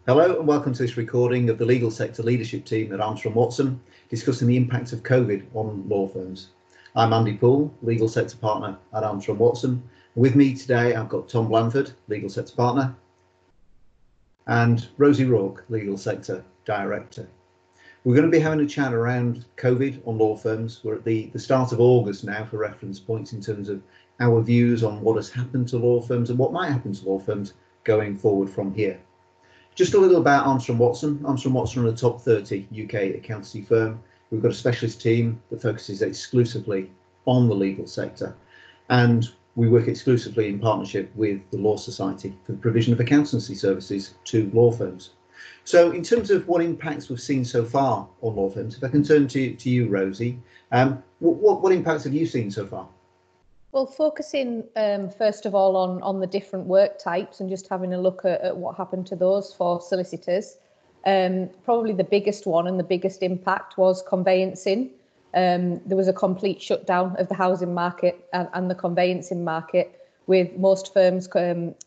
Hello and welcome to this recording of the legal sector leadership team at Armstrong Watson, discussing the impact of COVID on law firms. I'm Andy Poole, legal sector partner at Armstrong Watson. With me today, I've got Tom Blandford, legal sector partner, and Rosy Rourke, legal sector director. We're going to be having a chat around COVID on law firms. We're at the start of August now for reference points in terms of our views on what has happened to law firms and what might happen to law firms going forward from here. Just a little about Armstrong Watson. Armstrong Watson are a top 30 UK accountancy firm. We've got a specialist team that focuses exclusively on the legal sector, and we work exclusively in partnership with the Law Society for the provision of accountancy services to law firms. So in terms of what impacts we've seen so far on law firms, if I can turn to you, Rosie, what impacts have you seen so far? Well, focusing first of all on the different work types and just having a look at what happened to those for solicitors. Probably the biggest one and the biggest impact was conveyancing. There was a complete shutdown of the housing market and the conveyancing market, with most firms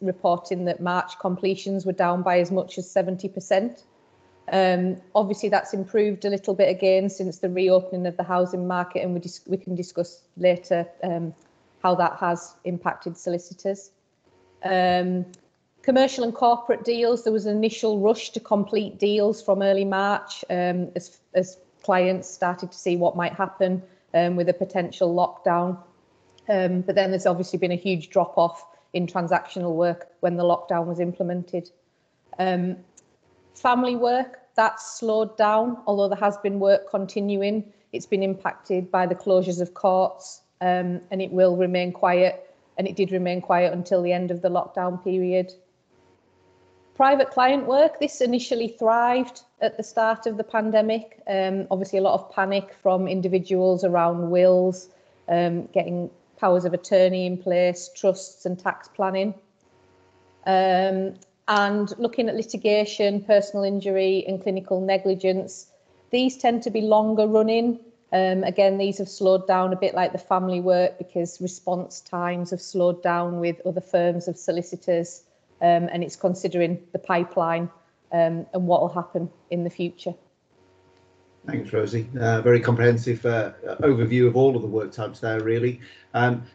reporting that March completions were down by as much as 70%. Obviously, that's improved a little bit again since the reopening of the housing market, and we can discuss later how that has impacted solicitors. Commercial and corporate deals, there was an initial rush to complete deals from early March as clients started to see what might happen with a potential lockdown. But then there's obviously been a huge drop off in transactional work when the lockdown was implemented. Family work, that's slowed down, although there has been work continuing. It's been impacted by the closures of courts, and it will remain quiet, and it did remain quiet until the end of the lockdown period. Private client work, this initially thrived at the start of the pandemic. Obviously a lot of panic from individuals around wills, getting powers of attorney in place, trusts and tax planning. And looking at litigation, personal injury and clinical negligence, these tend to be longer running. Again, these have slowed down a bit like the family work because response times have slowed down with other firms of solicitors, and it's considering the pipeline and what will happen in the future. Thanks, Rosie. Very comprehensive overview of all of the work types there, really.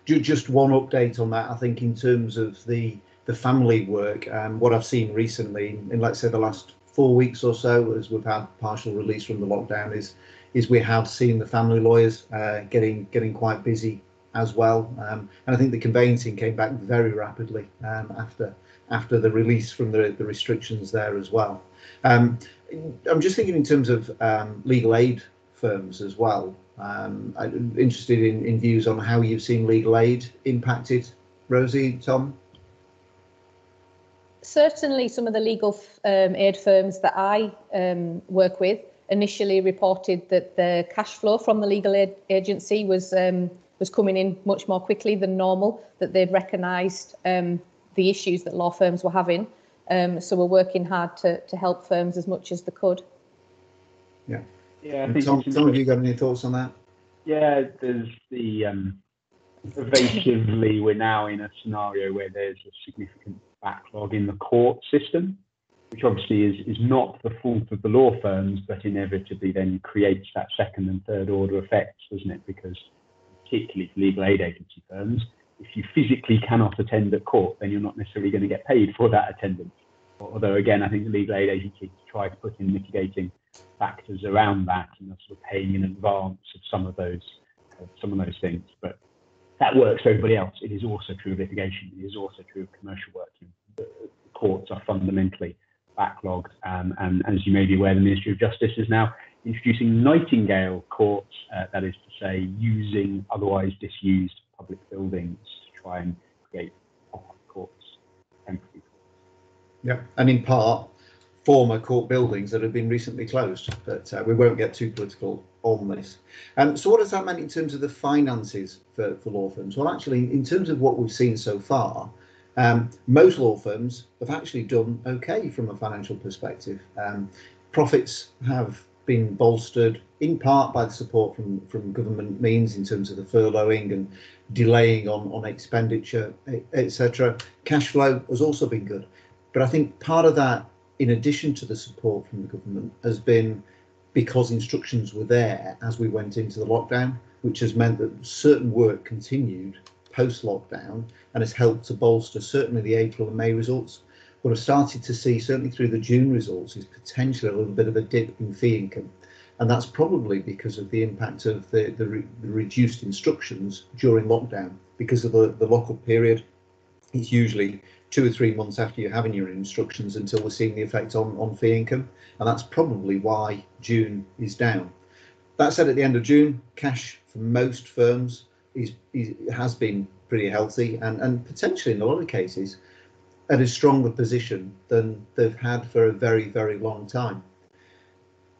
Just one update on that, I think, in terms of the family work. What I've seen recently, in let's say the last 4 weeks or so, as we've had partial release from the lockdown, is we have seen the family lawyers getting quite busy as well. And I think the conveyancing came back very rapidly after the release from the restrictions there as well. I'm just thinking in terms of legal aid firms as well. I'm interested in views on how you've seen legal aid impacted. Rosie, Tom? Certainly some of the legal aid firms that I work with initially reported that the cash flow from the legal aid agency was coming in much more quickly than normal, that they'd recognised the issues that law firms were having. So we're working hard to help firms as much as they could. Yeah. Yeah. I think Tom, have you got any thoughts on that? Yeah, there's the pervasively we're now in a scenario where there's a significant backlog in the court system, which obviously is not the fault of the law firms, but inevitably then creates that second and third order effects, doesn't it? Because particularly for legal aid agency firms, if you physically cannot attend at court, then you're not necessarily going to get paid for that attendance. Although, again, I think the legal aid agencies try to put in mitigating factors around that, and sort of paying in advance of some of those things. But that works for everybody else. It is also true of litigation. It is also true of commercial work. The courts are fundamentally backlogged, and as you may be aware, the Ministry of Justice is now introducing Nightingale courts, that is to say, using otherwise disused public buildings to try and create pop-up courts, temporary courts. Yeah, and in part, former court buildings that have been recently closed, but we won't get too political on this. So what does that mean in terms of the finances for law firms? Well, actually, in terms of what we've seen so far, most law firms have actually done okay from a financial perspective. Profits have been bolstered in part by the support from government means in terms of the furloughing and delaying on expenditure, etc. Cash flow has also been good. But I think part of that in addition to the support from the government, has been because instructions were there as we went into the lockdown, which has meant that certain work continued post-lockdown and has helped to bolster certainly the April and May results. What I've started to see, certainly through the June results, is potentially a little bit of a dip in fee income. And that's probably because of the impact of the reduced instructions during lockdown. Because of the lock-up period, it's usually 2 or 3 months after you're having your instructions until we're seeing the effect on fee income. And that's probably why June is down. That said, at the end of June, cash for most firms has been pretty healthy and potentially in a lot of cases at a stronger position than they've had for a very, very long time.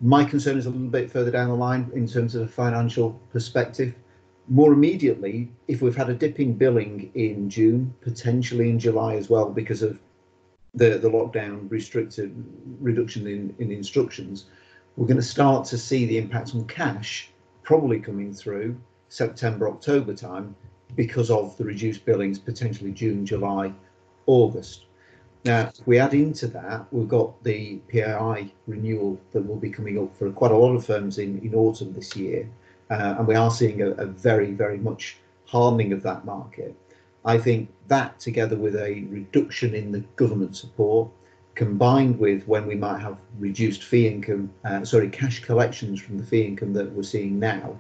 My concern is a little bit further down the line in terms of a financial perspective. More immediately, if we've had a dip in billing in June, potentially in July as well, because of the lockdown reduction in instructions, we're going to start to see the impact on cash probably coming through September, October time because of the reduced billings, potentially June, July, August. Now, if we add into that, we've got the PAI renewal that will be coming up for quite a lot of firms in autumn this year. And we are seeing a very, very much hardening of that market. I think that, together with a reduction in the government support, combined with when we might have reduced fee income, cash collections from the fee income that we're seeing now,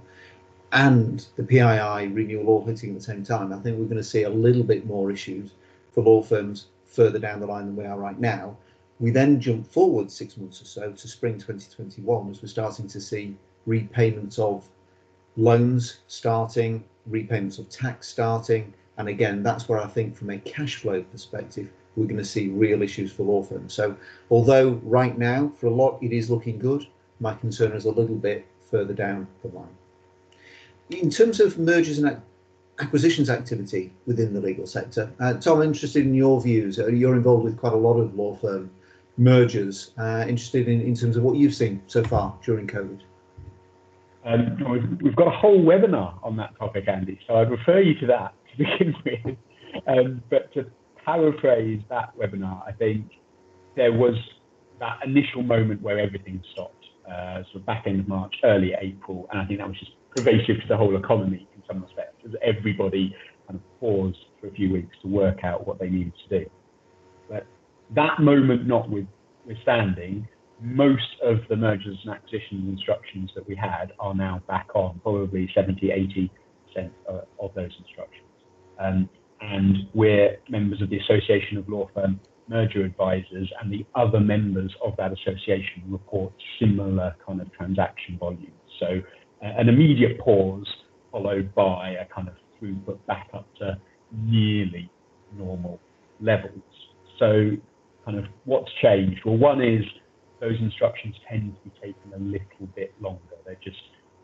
and the PII renewal all hitting at the same time, I think we're going to see a little bit more issues for law firms further down the line than we are right now. We then jump forward 6 months or so to spring 2021 as we're starting to see repayments of loans starting, repayments of tax starting, and again, that's where I think from a cash flow perspective, we're going to see real issues for law firms. So although right now for a lot it is looking good, my concern is a little bit further down the line. In terms of mergers and acquisitions activity within the legal sector, Tom, I'm interested in your views. You're involved with quite a lot of law firm mergers. Interested in terms of what you've seen so far during COVID. We've got a whole webinar on that topic, Andy, so I'd refer you to that to begin with. But to paraphrase that webinar, I think there was that initial moment where everything stopped, sort of back end of March, early April, and I think that was just pervasive to the whole economy in some respects, as everybody kind of paused for a few weeks to work out what they needed to do. But that moment notwithstanding, most of the mergers and acquisitions instructions that we had are now back on, probably 70-80% of those instructions. And we're members of the Association of Law Firm Merger Advisors, and the other members of that association report similar kind of transaction volumes. So an immediate pause followed by a kind of throughput back up to nearly normal levels. So kind of what's changed? Well, one is those instructions tend to be taking a little bit longer. They're just,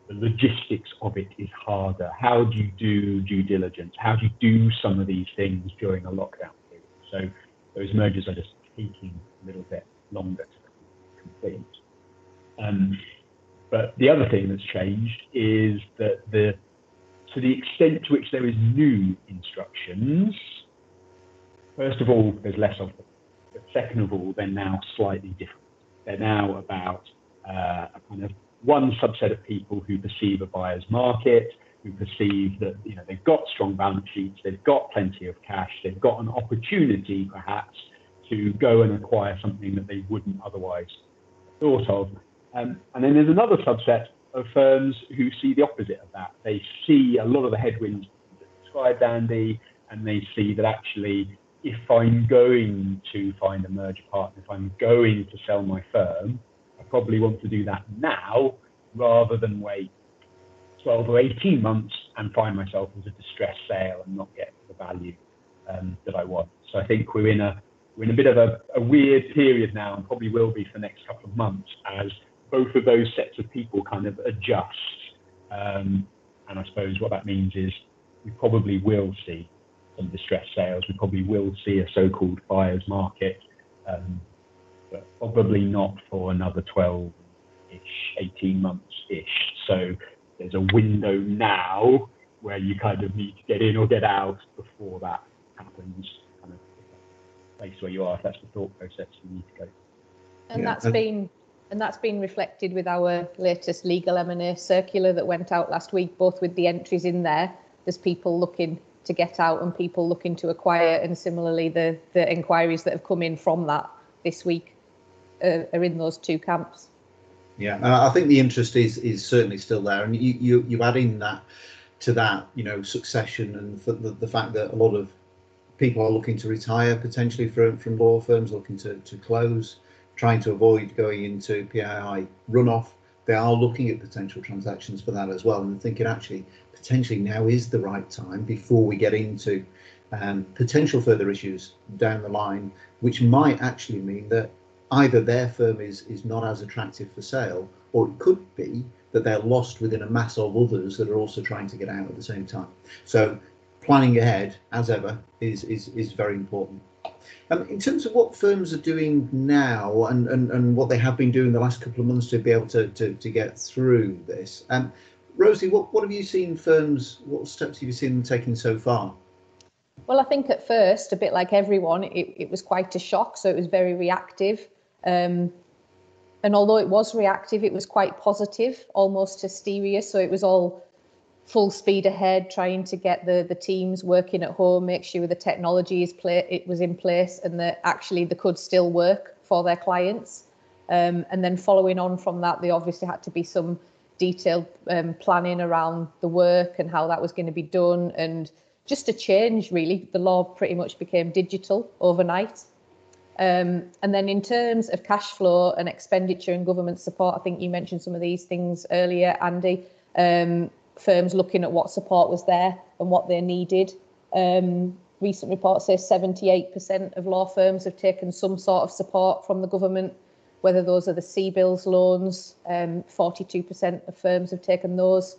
the logistics of it is harder. How do you do due diligence? How do you do some of these things during a lockdown period? So those mergers are just taking a little bit longer to complete. But the other thing that's changed is that to the extent to which there is new instructions, first of all, there's less of them. But second of all, they're now slightly different. They're now about a kind of one subset of people who perceive a buyer's market, who perceive that they've got strong balance sheets, they've got plenty of cash, they've got an opportunity perhaps to go and acquire something that they wouldn't otherwise have thought of. And then there's another subset of firms who see the opposite of that. They see a lot of the headwinds that described, Andy, and they see that actually, if I'm going to find a merger partner, if I'm going to sell my firm, I probably want to do that now rather than wait 12 or 18 months and find myself as a distressed sale and not get the value that I want. So I think we're in a bit of a weird period now, and probably will be for the next couple of months, as both of those sets of people kind of adjust. And I suppose what that means is we probably will see some distressed sales. We probably will see a so-called buyer's market, but probably not for another 12-ish, 18 months-ish. So there's a window now where you kind of need to get in or get out before that happens, kind of place where you are, if that's the thought process you need to go. And that's been reflected with our latest legal M&A circular that went out last week, both with the entries in there. There's people looking to get out and people looking to acquire, and similarly the inquiries that have come in from that this week are in those two camps. Yeah, I think the interest is certainly still there, and you add in that to that, succession, and the fact that a lot of people are looking to retire potentially from law firms, looking to close, trying to avoid going into PII runoff. They are looking at potential transactions for that as well, and thinking actually potentially now is the right time before we get into potential further issues down the line, which might actually mean that either their firm is not as attractive for sale, or it could be that they're lost within a mass of others that are also trying to get out at the same time. So planning ahead, as ever, is very important. In terms of what firms are doing now and what they have been doing the last couple of months to be able to get through this, Rosie, what have you seen firms, what steps have you seen them taking so far? Well, I think at first, a bit like everyone, it was quite a shock, so it was very reactive. And although it was reactive, it was quite positive, almost hysteria. So it was all full speed ahead, trying to get the teams working at home, make sure the technology was in place and that actually they could still work for their clients. And then following on from that, there obviously had to be some detailed planning around the work and how that was going to be done, and just a change, really. The law pretty much became digital overnight. And then in terms of cash flow and expenditure and government support, I think you mentioned some of these things earlier, Andy. Firms looking at what support was there and what they needed. Recent reports say 78% of law firms have taken some sort of support from the government, whether those are the CBILS loans. 42% of firms have taken those.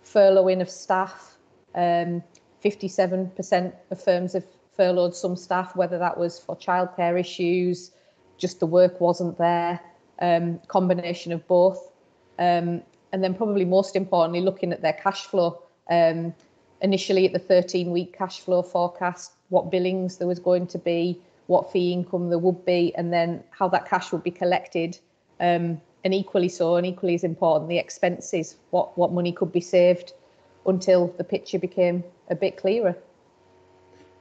Furloughing of staff. 57% of firms have furloughed some staff, whether that was for childcare issues, just the work wasn't there, combination of both. And then probably most importantly, looking at their cash flow. Initially at the 13-week cash flow forecast, what billings there was going to be, what fee income there would be, and then how that cash would be collected. And equally so, and equally as important, the expenses, what money could be saved, until the picture became a bit clearer.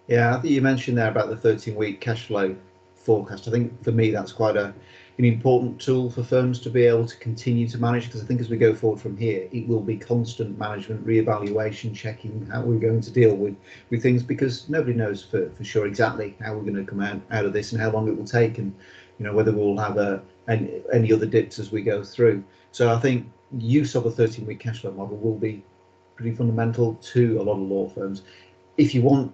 Yeah, I think you mentioned there about the 13-week cash flow forecast. I think for me that's quite an important tool for firms to be able to continue to manage, because I think as we go forward from here, it will be constant management, reevaluation, checking how we're going to deal with things, because nobody knows for sure exactly how we're going to come out of this and how long it will take, and whether we'll have any other dips as we go through. So I think use of a 13-week cash flow model will be pretty fundamental to a lot of law firms. If you want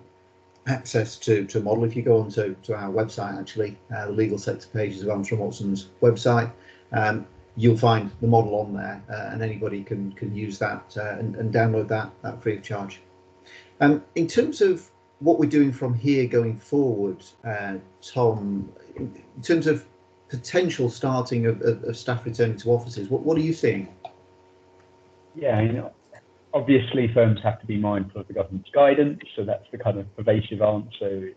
access to a model, if you go onto our website, actually, the legal sector pages of Armstrong Watson's website, you'll find the model on there, and anybody can use that and download that free of charge. In terms of what we're doing from here going forward, Tom, in terms of potential starting of staff returning to offices, what are you seeing? Yeah, obviously firms have to be mindful of the government's guidance, so that's the kind of pervasive answer. You've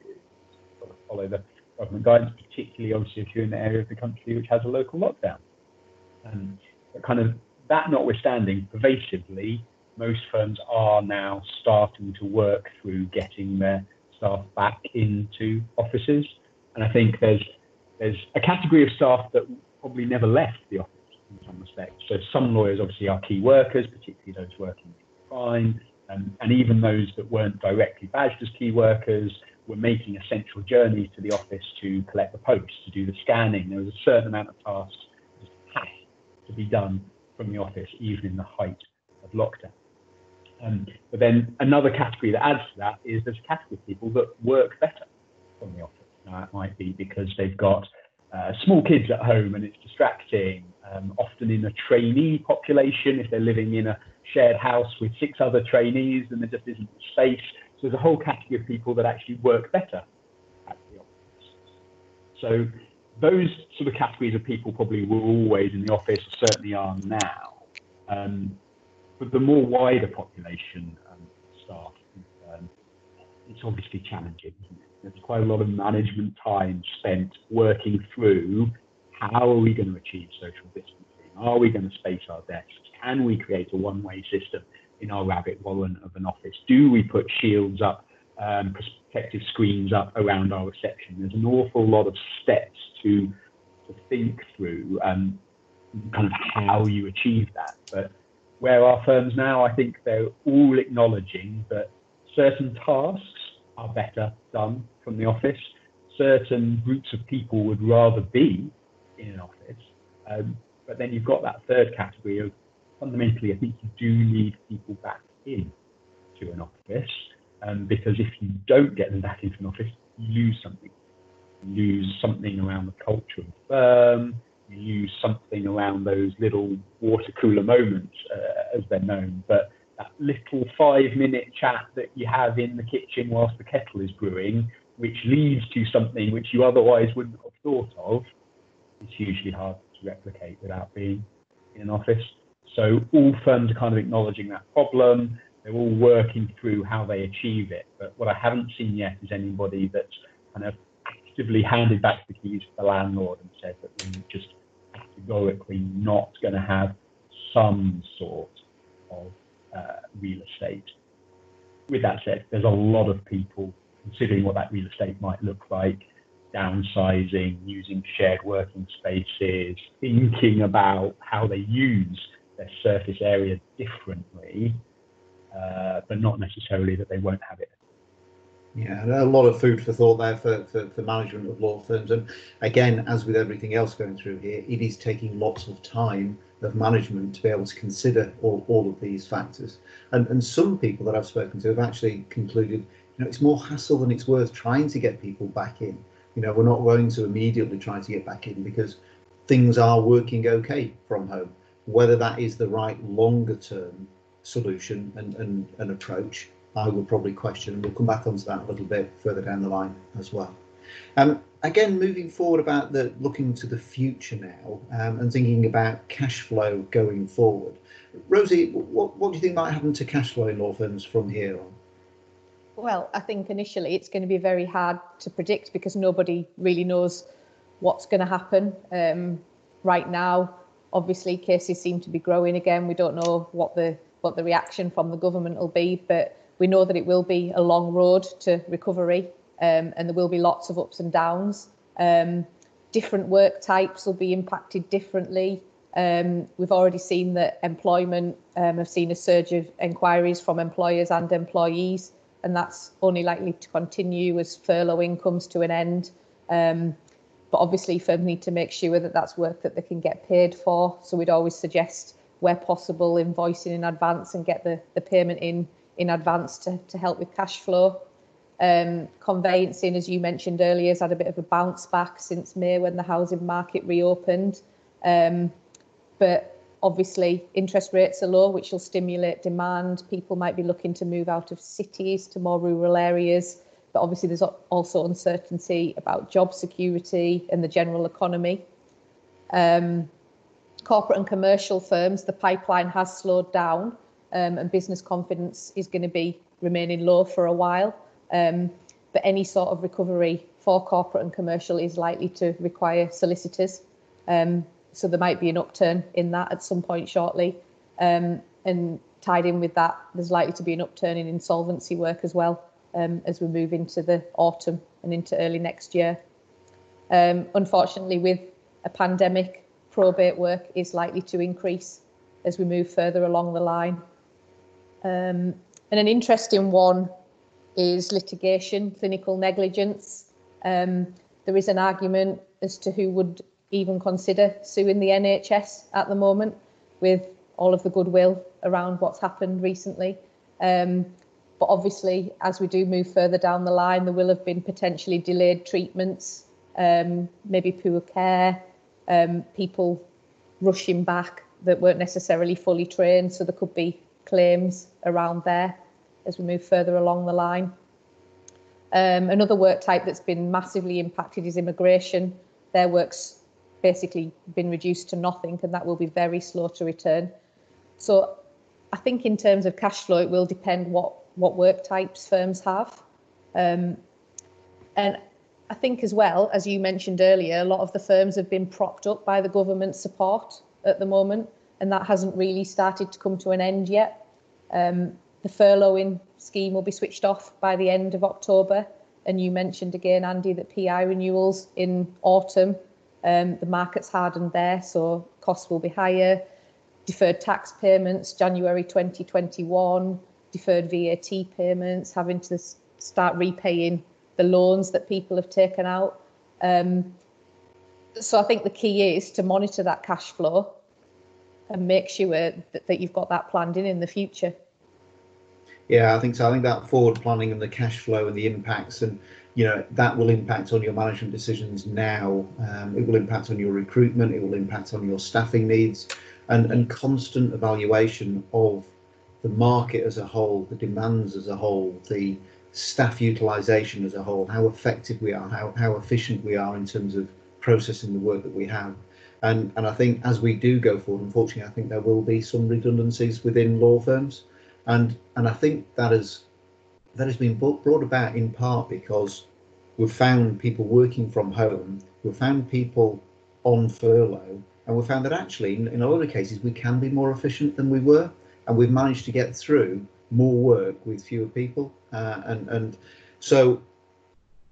got to follow the government guidance, particularly obviously if you're in the area of the country which has a local lockdown. But kind of that notwithstanding, pervasively, most firms are now starting to work through getting their staff back into offices. And I think there's a category of staff that probably never left the office in some respects. So some lawyers obviously are key workers, particularly those working fine, and even those that weren't directly badged as key workers were making essential journeys to the office to collect the post, to do the scanning. There was a certain amount of tasks that had to be done from the office, even in the height of lockdown. But then another category that adds to that is there's a category of people that work better from the office. Now, it might be because they've got small kids at home and it's distracting, often in a trainee population, if they're living in a shared house with 6 other trainees and there just isn't space. So there's a whole category of people that actually work better at the office. So those sort of categories of people probably were always in the office, certainly are now. But the more wider population staff, it's obviously challenging, isn't it? There's quite a lot of management time spent working through How are we going to achieve social distancing? Are we going to space our desks? Can we create a one-way system in our rabbit warren of an office? Do we put shields up, protective screens up around our reception? There's an awful lot of steps to think through kind of how you achieve that. But where are firms now? I think they're all acknowledging that certain tasks are better done from the office. Certain groups of people would rather be in an office. But then you've got that third category of, fundamentally, I think you do need people back in to an office, because if you don't get them back into an office, you lose something. You lose something around the culture of the firm. You lose something around those little water cooler moments, as they're known. But that little 5-minute chat that you have in the kitchen whilst the kettle is brewing, which leads to something which you otherwise wouldn't have thought of, it's hugely hard to replicate without being in an office. So all firms are kind of acknowledging that problem. They're all working through how they achieve it. But what I haven't seen yet is anybody that's kind of actively handed back the keys to the landlord and said that we're just categorically not going to have some sort of real estate. With that said, there's a lot of people considering what that real estate might look like, downsizing, using shared working spaces, thinking about how they use their surface area differently, but not necessarily that they won't have it. Yeah, a lot of food for thought there for management of law firms. And again, as with everything else going through here, it is taking lots of time of management to be able to consider all of these factors. And some people that I've spoken to have actually concluded, it's more hassle than it's worth trying to get people back in. We're not going to immediately try to get back in because things are working okay from home. Whether that is the right longer term solution and approach, I would probably question, and we'll come back onto that a little bit further down the line as well. Again, moving forward about looking to the future now, and thinking about cash flow going forward. Rosie, what do you think might happen to cash flow in law firms from here on? Well, I think initially it's going to be very hard to predict because nobody really knows what's going to happen. Right now, obviously, cases seem to be growing again. We don't know what the reaction from the government will be, but we know that it will be a long road to recovery, and there will be lots of ups and downs. Different work types will be impacted differently. We've already seen that employment have seen a surge of enquiries from employers and employees, and that's only likely to continue as furlough comes to an end. But obviously firms need to make sure that that's work that they can get paid for. So we'd always suggest, where possible, invoicing in advance and get the payment in advance to help with cash flow. Conveyancing, as you mentioned earlier, has had a bit of a bounce back since May when the housing market reopened. But obviously interest rates are low, which will stimulate demand. People might be looking to move out of cities to more rural areas. But obviously there's also uncertainty about job security and the general economy. Corporate and commercial firms, the pipeline has slowed down, and business confidence is going to be remaining low for a while. But any sort of recovery for corporate and commercial is likely to require solicitors. So there might be an upturn in that at some point shortly. And tied in with that, there's likely to be an upturn in insolvency work as well, as we move into the autumn and into early next year. Unfortunately, with a pandemic, probate work is likely to increase as we move further along the line. And an interesting one is litigation, clinical negligence. There is an argument as to who would even consider suing the NHS at the moment, with all of the goodwill around what's happened recently. But obviously, as we do move further down the line, there will have been potentially delayed treatments, maybe poor care, people rushing back that weren't necessarily fully trained. So there could be claims around there as we move further along the line. Another work type that's been massively impacted is immigration. Their work's basically been reduced to nothing, and that will be very slow to return. So I think in terms of cash flow, it will depend what work types firms have. And I think as well, as you mentioned earlier, a lot of the firms have been propped up by the government support at the moment, and that hasn't really started to come to an end yet. The furloughing scheme will be switched off by the end of October. And you mentioned again, Andy, that PI renewals in autumn, the market's hardened there, so costs will be higher. Deferred tax payments, January 2021, deferred VAT payments, having to start repaying the loans that people have taken out. So I think the key is to monitor that cash flow and make sure that you've got that planned in the future. Yeah, I think so. I think that forward planning and the cash flow and the impacts, and that will impact on your management decisions now. It will impact on your recruitment. It will impact on your staffing needs, and constant evaluation of the market as a whole, the demands as a whole, the staff utilisation as a whole, how effective we are, how efficient we are in terms of processing the work that we have. And I think as we do go forward, unfortunately, I think there will be some redundancies within law firms. And I think that has been brought about in part because we've found people working from home, we've found people on furlough, and we've found that actually in a lot of cases we can be more efficient than we were, and we've managed to get through more work with fewer people. And so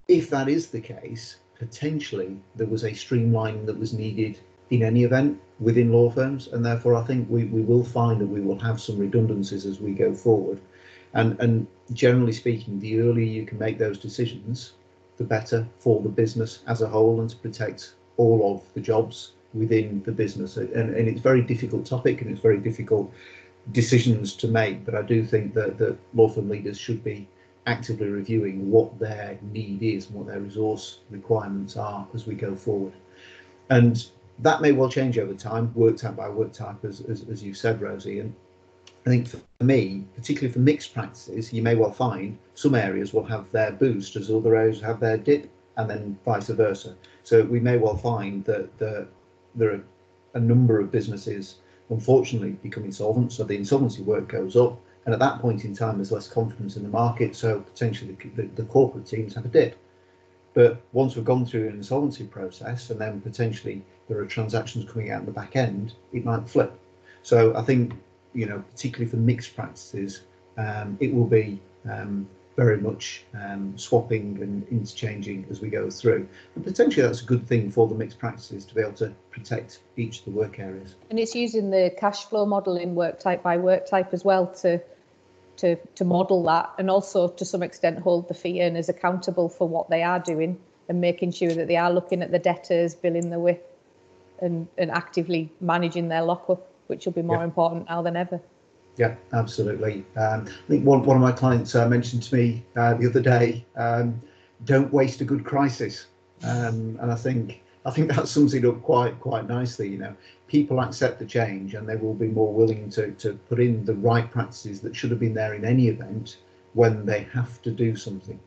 if that is the case, potentially there was a streamlining that was needed in any event within law firms, and therefore I think we will find that we will have some redundancies as we go forward. And generally speaking, the earlier you can make those decisions, the better for the business as a whole, and to protect all of the jobs within the business. And it's a very difficult topic, and it's very difficult decisions to make, but I do think that law firm leaders should be actively reviewing what their need is and what their resource requirements are as we go forward. And that may well change over time, work type by work type, as you said, Rosie. And I think for me, particularly for mixed practices, you may well find some areas will have their boost as other areas have their dip, and then vice versa. So we may well find that there are a number of businesses unfortunately become insolvent, so the insolvency work goes up, and at that point in time there's less confidence in the market, so potentially the corporate teams have a dip. But once we've gone through an insolvency process, and then potentially there are transactions coming out in the back end, it might flip. So I think, particularly for mixed practices, it will be very much swapping and interchanging as we go through. And potentially that's a good thing for the mixed practices to be able to protect each of the work areas. And it's using the cash flow model in work type by work type as well to model that, and also to some extent hold the fee earners accountable for what they are doing and making sure that they are looking at the debtors, billing the WIP, and actively managing their lockup, which will be more important now than ever. Yeah, absolutely. I think one of my clients mentioned to me the other day, don't waste a good crisis. And I think that sums it up quite nicely. People accept the change, and they will be more willing to put in the right practices that should have been there in any event when they have to do something.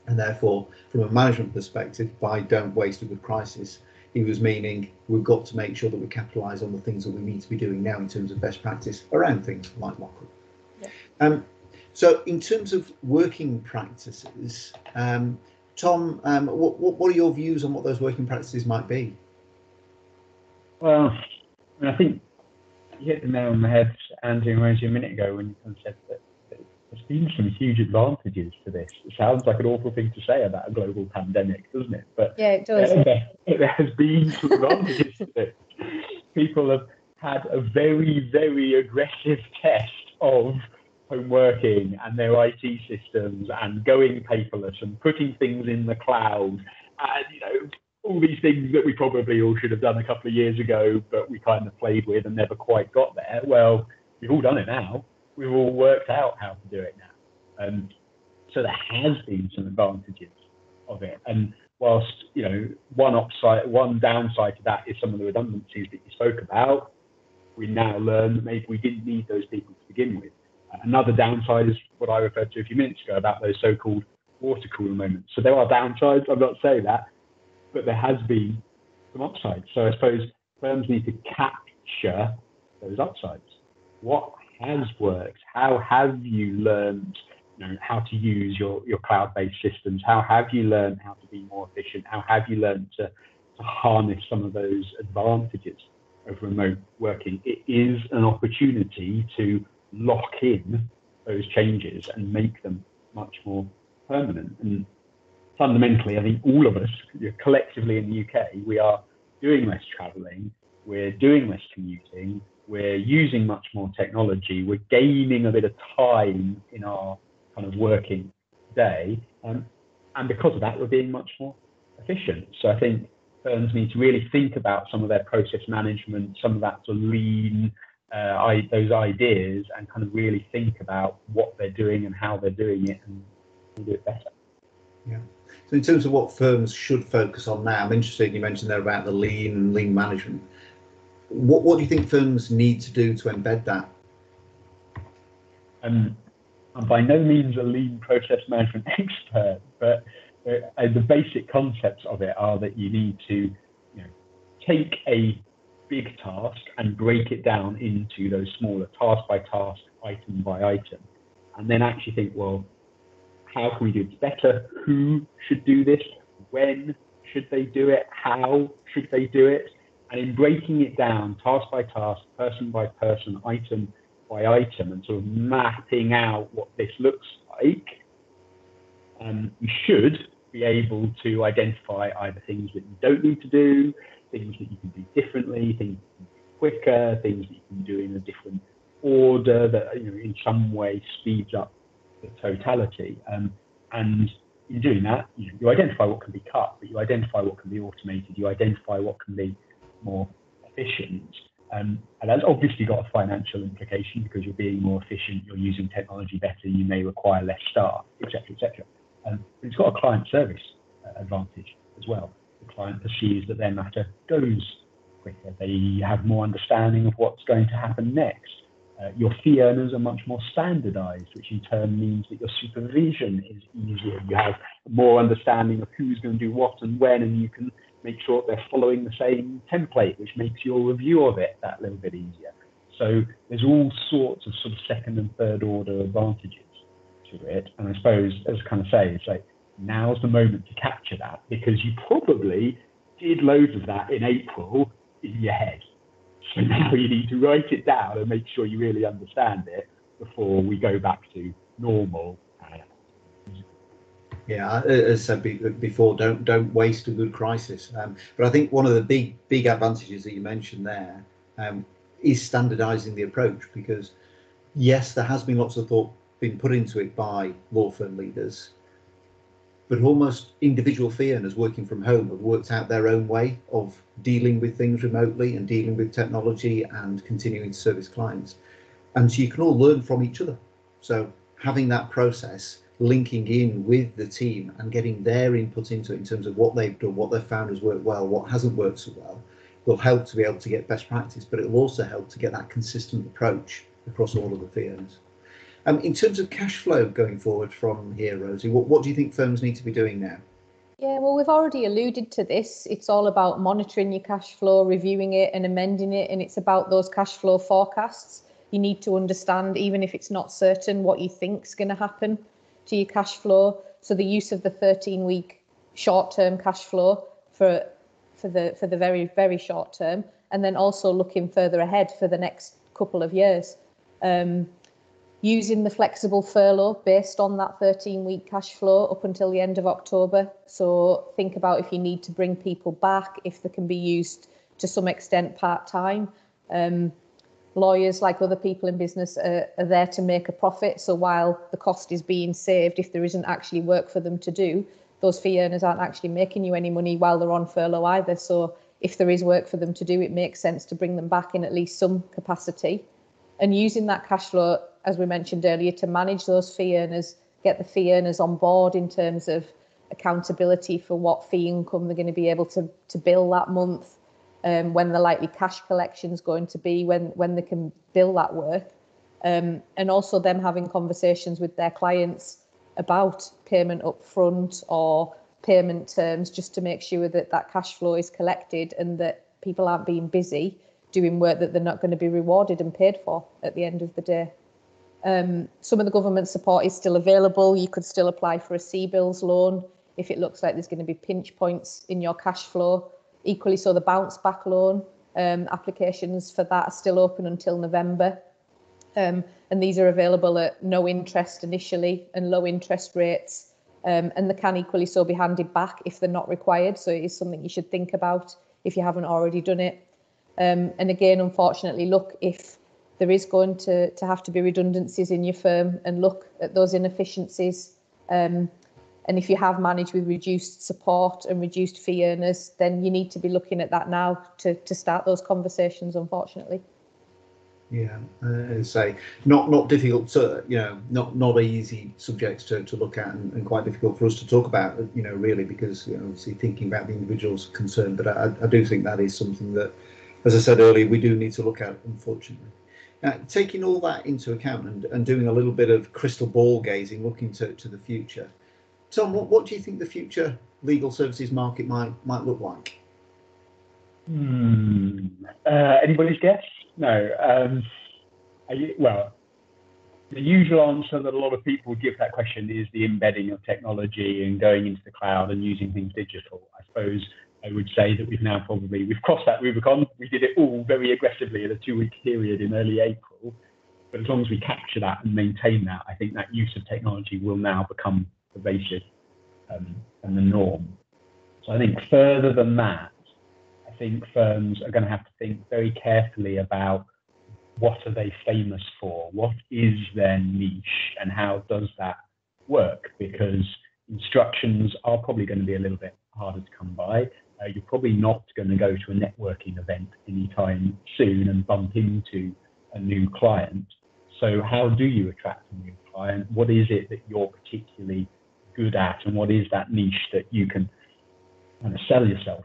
And therefore, from a management perspective, by don't waste a good crisis, he was meaning we've got to make sure that we capitalise on the things that we need to be doing now in terms of best practice around things like lockup. Yeah. So in terms of working practices, Tom, what are your views on what those working practices might be? Well, I think you hit the nail on the head, Andy and Rosie, a minute ago when you said that there's been some huge advantages to this. It sounds like an awful thing to say about a global pandemic, doesn't it? But yeah, it does. There has been some advantages to this. People have had a very, very aggressive test of home working and their IT systems and going paperless and putting things in the cloud, and all these things that we probably all should have done a couple of years ago, but we kind of played with and never quite got there. Well, we've all done it now. We've all worked out how to do it now. And so there has been some advantages of it. And whilst, one downside to that is some of the redundancies that you spoke about, we now learn that maybe we didn't need those people to begin with. Another downside is what I referred to a few minutes ago about those so-called water cooler moments. So there are downsides, I'm not saying that, but there has been some upsides. So I suppose firms need to capture those upsides. What has worked? How have you learned how to use your cloud-based systems? How have you learned how to be more efficient? How have you learned to harness some of those advantages of remote working? It is an opportunity to lock in those changes and make them much more permanent. And fundamentally, I think all of us, collectively in the UK, we are doing less travelling, we're doing less commuting, we're using much more technology, we're gaining a bit of time in our kind of working day, and because of that, we're being much more efficient. So I think firms need to really think about some of their process management, some of that sort of lean, those ideas, and kind of really think about what they're doing and how they're doing it and do it better. Yeah. So in terms of what firms should focus on now, I'm interested, you mentioned there about the lean management. What do you think firms need to do to embed that? I'm by no means a lean process management expert, but the basic concepts of it are that you need to take a big task and break it down into those smaller task by task, item by item, and then actually think, well, how can we do this better? Who should do this? When should they do it? How should they do it? And in breaking it down task by task, person by person, item by item, and sort of mapping out what this looks like, you should be able to identify either things that you don't need to do, things that you can do differently, things that you can do quicker, things that you can do in a different order that in some way speeds up the totality. And in doing that, you identify what can be cut, but you identify what can be automated, you identify what can be more efficient. And that's obviously got a financial implication because you're being more efficient, you're using technology better, you may require less staff, etc., etc. But it's got a client service advantage as well. The client perceives that their matter goes quicker, they have more understanding of what's going to happen next. Your fee earners are much more standardized, which in turn means that your supervision is easier. You have more understanding of who's going to do what and when, and you can make sure they're following the same template, which makes your review of it that little bit easier. So there's all sorts of sort of second and third order advantages to it. And I suppose, as I kind of say, it's like, now's the moment to capture that, because you probably did loads of that in April in your head. So now you need to write it down and make sure you really understand it before we go back to normal. Yeah, as I said before, don't waste a good crisis. But I think one of the big advantages that you mentioned there is standardising the approach, because yes, there has been lots of thought been put into it by law firm leaders, but almost individual fee earners working from home have worked out their own way of dealing with things remotely and dealing with technology and continuing to service clients. And so you can all learn from each other. So having that process, linking in with the team and getting their input into it in terms of what they've done, what they've found has worked well, what hasn't worked so well, will help to be able to get best practice, but it will also help to get that consistent approach across all of the fee earners. In terms of cash flow going forward from here, Rosie, what do you think firms need to be doing now? Yeah, well, we've already alluded to this. It's all about monitoring your cash flow, reviewing it and amending it. And it's about those cash flow forecasts. You need to understand, even if it's not certain, what you think's going to happen to your cash flow. So the use of the 13-week short-term cash flow for the very, very short term, and then also looking further ahead for the next couple of years. Using the flexible furlough based on that 13-week cash flow up until the end of October. So think about if you need to bring people back, if they can be used to some extent part-time. Lawyers, like other people in business, are there to make a profit. So while the cost is being saved, if there isn't actually work for them to do, those fee earners aren't actually making you any money while they're on furlough either. So if there is work for them to do, it makes sense to bring them back in at least some capacity. And using that cash flow, as we mentioned earlier, to manage those fee earners, get the fee earners on board in terms of accountability for what fee income they're going to be able to bill that month, when the likely cash collection is going to be, when they can bill that work, and also them having conversations with their clients about payment up front or payment terms, just to make sure that that cash flow is collected and that people aren't being busy doing work that they're not going to be rewarded and paid for at the end of the day. Some of the government support is still available. You could still apply for a CBILS loan if it looks like there's going to be pinch points in your cash flow. Equally so, the bounce back loan, applications for that are still open until November. And these are available at no interest initially and low interest rates. And they can equally so be handed back if they're not required. So it is something you should think about if you haven't already done it. And again, unfortunately, look, if there is going to have to be redundancies in your firm, and look at those inefficiencies. And if you have managed with reduced support and reduced fee earners, then you need to be looking at that now to start those conversations, unfortunately. Yeah, say not difficult to, not easy subjects to look at, and quite difficult for us to talk about, really, because obviously thinking about the individual's concern. But I do think that is something that, as I said earlier, we do need to look at, unfortunately. Taking all that into account and doing a little bit of crystal ball gazing, looking to the future. Tom, what do you think the future legal services market might look like? Anybody's guess? No. Well, the usual answer that a lot of people give that question is the embedding of technology and going into the cloud and using things digital. I suppose I would say that we've crossed that Rubicon. We did it all very aggressively in a 2-week period in early April. But as long as we capture that and maintain that, I think that use of technology will now become pervasive and the norm. So I think further than that, I think firms are going to have to think very carefully about what are they famous for? What is their niche, and how does that work? Because instructions are probably going to be a little bit harder to come by. You're probably not going to go to a networking event anytime soon and bump into a new client. So how do you attract a new client? What is it that you're particularly good at, and what is that niche that you can kind of sell yourself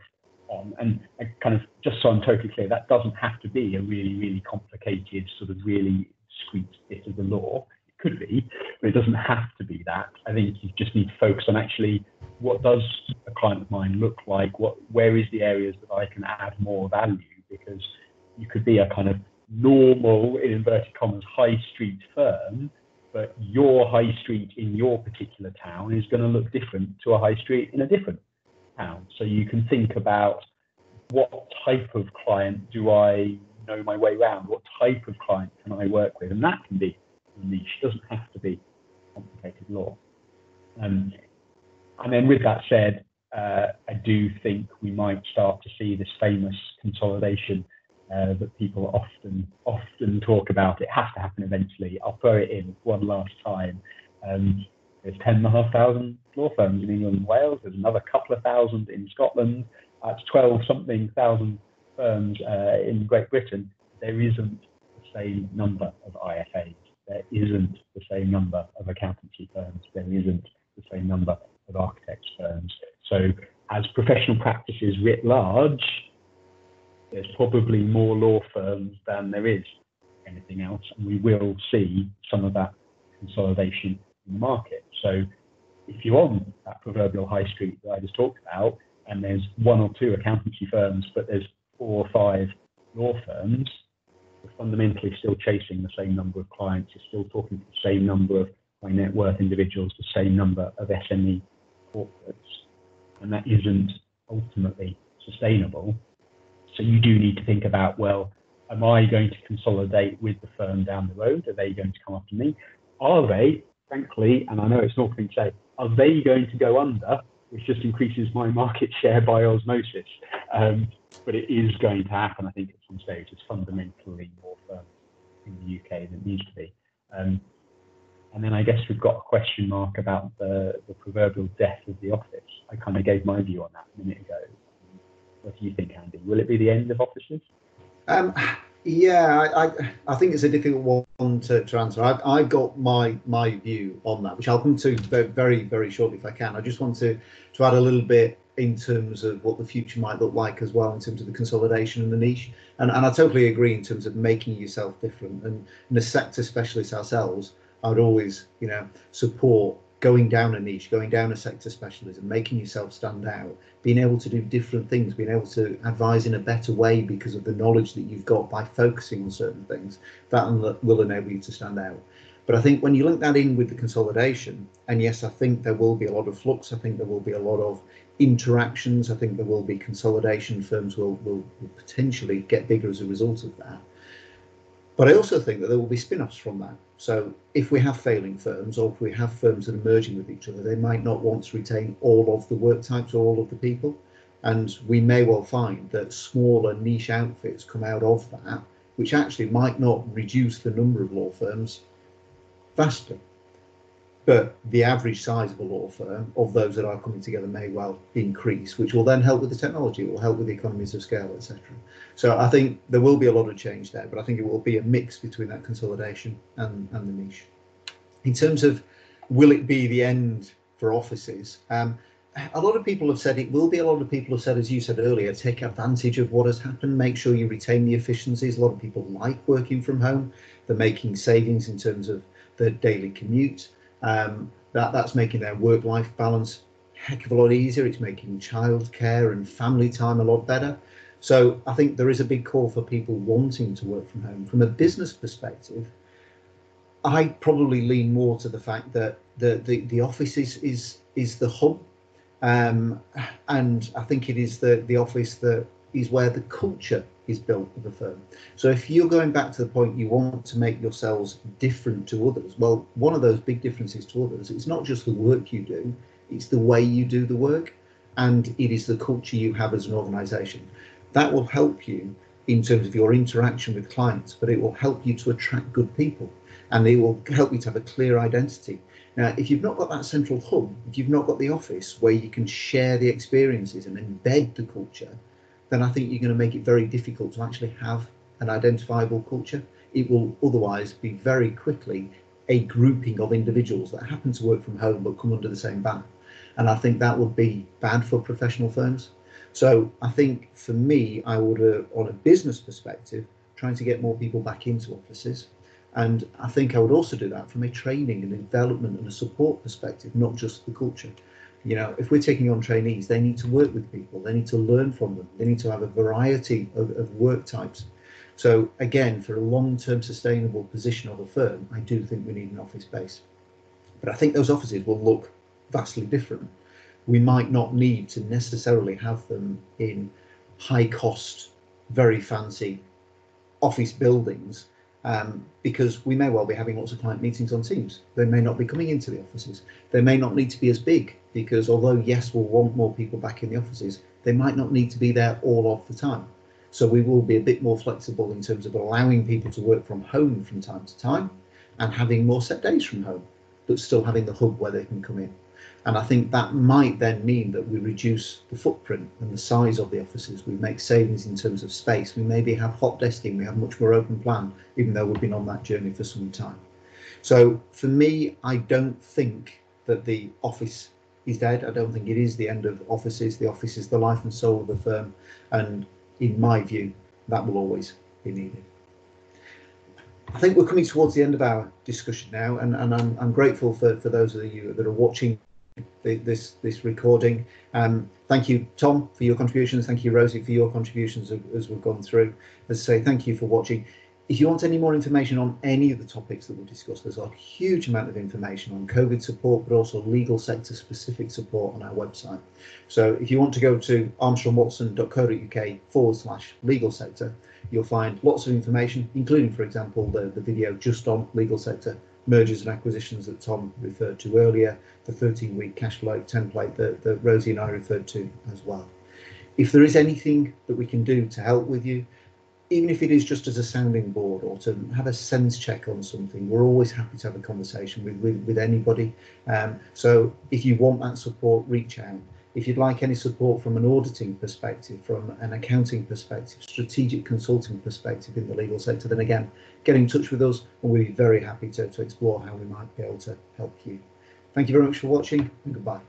on? And kind of, just so I'm totally clear, that doesn't have to be a really, really complicated sort of really discrete bit of the law. It could be, but it doesn't have to be that. I think you just need to focus on actually, what does a client of mine look like? Where is the areas that I can add more value? Because you could be a kind of normal, in inverted commas, high street firm, but your high street in your particular town is going to look different to a high street in a different town. So you can think about, what type of client do I know my way around? What type of client can I work with? And that can be a niche. It doesn't have to be complicated law. And then with that said, I do think we might start to see this famous consolidation that people often talk about. It has to happen eventually. I'll throw it in one last time. There's 10,500 law firms in England and Wales. There's another couple of thousand in Scotland. That's 12-something thousand firms in Great Britain. There isn't the same number of IFAs. There isn't the same number of accountancy firms. There isn't the same number of architects firms. So as professional practices writ large, there's probably more law firms than there is anything else, and we will see some of that consolidation in the market. So if you're on that proverbial high street that I just talked about, and there's 1 or 2 accountancy firms, but there's 4 or 5 law firms, you're fundamentally still chasing the same number of clients. You're still talking to the same number of high net worth individuals, the same number of SME corporates, and that isn't ultimately sustainable. So you do need to think about, well, am I going to consolidate with the firm down the road? Are they going to come after me? Are they, frankly, and I know it's not going to say, are they going to go under, which just increases my market share by osmosis? But it is going to happen, I think, at some stage. It's fundamentally more firms in the UK than it needs to be. And then I guess we've got a question mark about the proverbial death of the office. I kind of gave my view on that a minute ago. What do you think, Andy? Will it be the end of offices? Yeah, I think it's a difficult one to answer. I've got my view on that, which I'll come to very, very shortly if I can. I just want to add a little bit in terms of what the future might look like as well, in terms of the consolidation and the niche. And I totally agree in terms of making yourself different. And in a sector specialist ourselves, I would always, support going down a niche, going down a sector specialism, making yourself stand out, being able to do different things, being able to advise in a better way because of the knowledge that you've got by focusing on certain things. That will enable you to stand out. But I think when you link that in with the consolidation, and yes, I think there will be a lot of flux, I think there will be a lot of interactions, I think there will be consolidation, firms will potentially get bigger as a result of that. But I also think that there will be spin-offs from that. So if we have failing firms, or if we have firms that are merging with each other, they might not want to retain all of the work types or all of the people. And we may well find that smaller niche outfits come out of that, which actually might not reduce the number of law firms vastly. But the average size of a law firm, of those that are coming together, may well increase, which will then help with the technology, it will help with the economies of scale, etc. So I think there will be a lot of change there, but I think it will be a mix between that consolidation and the niche. In terms of will it be the end for offices, a lot of people have said it will be. A lot of people have said, as you said earlier, take advantage of what has happened, make sure you retain the efficiencies. A lot of people like working from home. They're making savings in terms of the daily commute. That's making their work-life balance a heck of a lot easier. It's making childcare and family time a lot better. So I think there is a big call for people wanting to work from home. From a business perspective, I probably lean more to the fact that the office is the hub, and I think it is the office that is where the culture is built of a firm. So if you're going back to the point you want to make yourselves different to others, well, one of those big differences to others, it's not just the work you do, it's the way you do the work, and it is the culture you have as an organisation. That will help you in terms of your interaction with clients, but it will help you to attract good people, and it will help you to have a clear identity. Now, if you've not got that central hub, if you've not got the office where you can share the experiences and embed the culture, then I think you're going to make it very difficult to actually have an identifiable culture. It will otherwise be very quickly a grouping of individuals that happen to work from home but come under the same banner. And I think that would be bad for professional firms. So I think for me, I would, on a business perspective, trying to get more people back into offices. And I think I would also do that from a training and development and a support perspective, not just the culture. You know, if we're taking on trainees, they need to work with people, they need to learn from them, they need to have a variety of work types. So again, for a long-term sustainable position of a firm, I do think we need an office space. But I think those offices will look vastly different. We might not need to necessarily have them in high-cost, very fancy office buildings, because we may well be having lots of client meetings on Teams. They may not be coming into the offices. They may not need to be as big, because although yes, we'll want more people back in the offices, they might not need to be there all of the time. So we will be a bit more flexible in terms of allowing people to work from home from time to time and having more set days from home, but still having the hub where they can come in. And I think that might then mean that we reduce the footprint and the size of the offices. We make savings in terms of space. We maybe have hot desking. We have much more open plan, even though we've been on that journey for some time. So for me, I don't think that the office is dead. I don't think it is the end of offices. The office is the life and soul of the firm. And in my view, that will always be needed. I think we're coming towards the end of our discussion now, and I'm grateful for those of you that are watching this recording. Thank you, Tom, for your contributions. Thank you, Rosie, for your contributions as we've gone through. As I say, thank you for watching. If you want any more information on any of the topics that we've discussed, there's a huge amount of information on COVID support, but also legal sector specific support on our website. So if you want to go to armstrongwatson.co.uk/legal sector, you'll find lots of information, including, for example, the video just on legal sector mergers and acquisitions that Tom referred to earlier, the 13-week cash flow template that Rosie and I referred to as well. If there is anything that we can do to help with you, even if it is just as a sounding board or to have a sense check on something, we're always happy to have a conversation with anybody. So if you want that support, reach out. If you'd like any support from an auditing perspective, from an accounting perspective, strategic consulting perspective in the legal sector, then again, get in touch with us and we'll be very happy to explore how we might be able to help you. Thank you very much for watching and goodbye.